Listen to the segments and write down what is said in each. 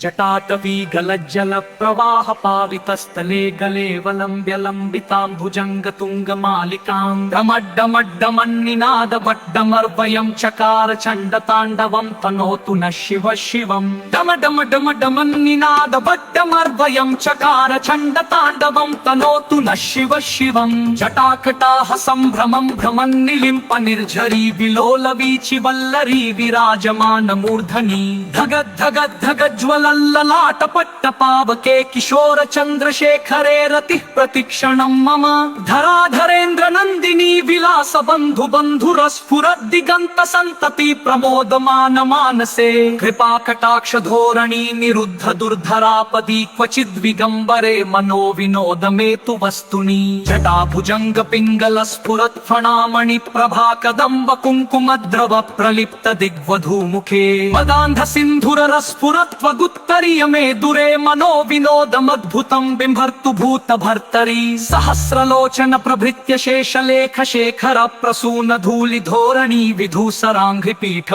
जटाटवी गलज्जल प्रवाह पावितस्थले गले वलम्ब्य तुंगमालिकां डमड्डमड्डमन्निनाद वड्डमर्वयं चकार चण्डताण्डवं तनोतु न शिव शिवं डमडमडमडमन्निनाद वड्डमर्वयं चकार चण्डताण्डवं तनोतु न शिव शिवं जटाकटाह सम्भ्रमं भ्रमन्निलिम्प निर्झरी विलोलवीचि वल्लरी विराजमान मूर्धनि धगद् धगद् धगज्ज्वल ललाट पट्ट पावके किशोर चंद्रशेखरे रतिः प्रतिक्षणं मम धराधरेन्द्र नंदिनी विलास बंधु बंधुरस्फुरद् दिगंत संतति प्रमोदमान मानसे कृपा कटाक्ष धोरणी निरुद्ध दुर्धरापदी क्वचिद् विगंबरे मनो विनोद मेतु वस्तुनि जटा भुजंग पिंगल स्फुरत् फणामणि प्रभा कदंब कुंकुम द्रव प्रलिप्त दिग्वधू मुखे मदांध सिंधुर रस्फुरत् उत्तरीयमे दुरे मनो विनोदमद्भुतं बिंभर्तु भूत भर्तरी सहस्रलोचन प्रभृत्य शेषलेख शेखर प्रसून धूलि धोरणी विधूसरांघ्रि पीठ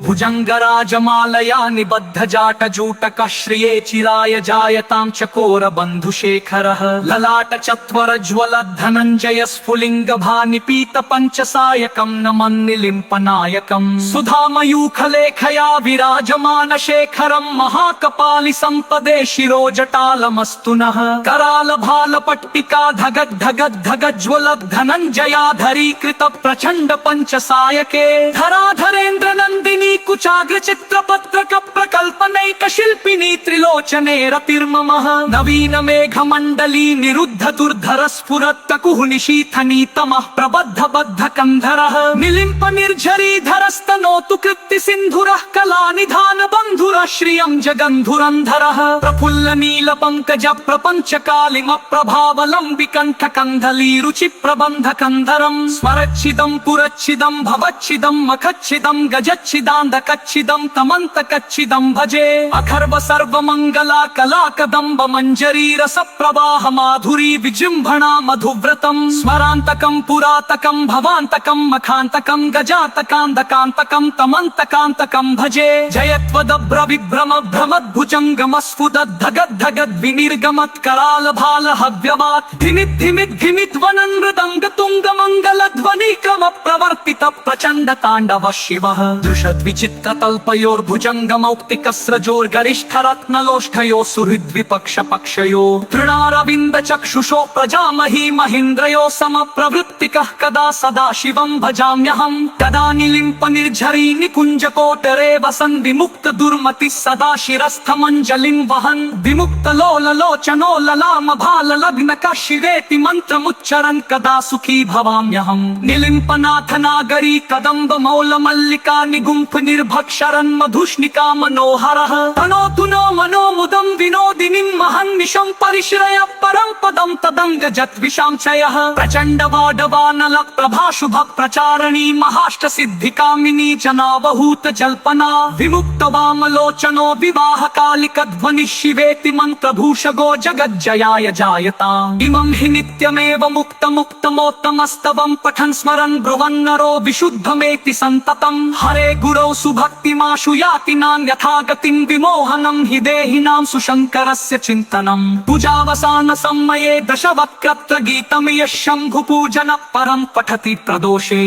भुजंगराजमालया निबद्ध जाट जूटक श्रिये चिराय जायतां चकोर बंधु शेखरः ललाट चत्वर ज्वल धनंजय स्फुलिंग भानिपीत पंचसायकं नमन्निलिम्पनायकं सुधामयूखलेखया विराजमान शेखरं महाकपालि संपदे शिरो जटालमस्तु नः कराल भाल पट्टिका धगद् धगद् धगज्ज्वल धनंजयाधरी कृत प्रचंड पंचसायके धराधरेन्द्र नंदिनी कुचाग्र चित्रपत्रक प्रकल्पनैक शिल्पिनी त्रिलोचने रतिर्ममः नवीन मेघ मंडली निरुद्ध दुर्धर स्फुरत् कुः निशीथनी तमः प्रबद्ध बद्ध कंधरः निलिम्प निर्झरी धरस्तनोतु कृत्ति सिंधुरः कला निधान बंधुर श्रियं जगन्धुरन्धरः प्रफुल्ल नील पंकज प्रपंच कालिम प्रभावलंबि कंठ कंधली रुचि प्रबंध कंधरं स्मरच्छिदं पुरच्छिदं भवच्छिदं मखच्छिदं गजच्छिदांध कच्छिदं तमंत कच्छिदं भजे अखर्व सर्व मंगला कला कदंब मंजरी रस प्रवाह माधुरी विजृंभणा मधुव्रतं स्मरांतकं पुरातकं भवांतकं मखांतकं गजातकांतकांतकं तमंतकांतकं भजे जयत्वदभ्र विभ्रम भ्रमद्भुजंगमस्फुदद् धगद् धगद् विनिर्गमत् कराल भाल हव्यवात् धिमित् धिमित् धिमित् वनन् मृदंग तुंग मंगल ध्वनि क्रम प्रवर्तित प्रचंड तांडव शिवः दृशद् विचित्र तल्पयोर्भुजंगमौक्तिकस्रजोर्गरिष्ठ रत्नलोष्ठयो सुहृद्विपक्ष पक्षयो तृणारविन्द चक्षुषो प्रजामही महीन्द्रयो सम प्रवृत्तिकः कदा सदा शिवं भजाम्यहं कदा निलिम्प निर्झरी निकुंज कोटरे वसन् विमुक्त दुर्मति सदा शिरस्थमंजलिं वहन् विमुक्त लोल लोचनो ललाम भाल लग्नक शिवेति मंत्रमुच्चरन् कदा सुखी भवाम्यहं निलिम्पनाथ नागरी कदंब मौल मल्लिका निगुम्फ निर्भक्षरन् मधुष्णिका मनोहरः तनोतु नो मनो मुदं विनोदिनीं महन्निशं परिश्रय परं पदं तदंग जत्विषांशयः प्रचंड वाडवानल प्रभा शुभ प्रचारणी महाष्ट सिद्धिकामिनी जनावहूत जल्पना विमुक्त वामलोचनो विवाह कालिक ध्वनि शिवेति मंत्रभूषगो जगज्जयाय जायताम् इमं हि नित्यमेव मुक्त मुक्तमोत्तमस्तवं पठन् स्मरन् ब्रुवन्नरो विशुद्धमेति सन्ततं हरे गुरौ सुभक्तिमाशु याति नान्यथा गतिं विमोहनं हि देहिनां सुशङ्करस्य चिन्तनम् पूजावसान समये दशवक्त्र गीतं यः शम्भुपूजन परं पठति प्रदोषे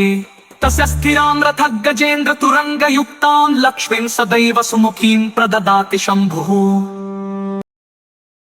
तस्य स्थिरां रथः गजेन्द्र तुरङ्गयुक्तां लक्ष्मीं सदैव सुमुखीं प्रददाति शम्भुः।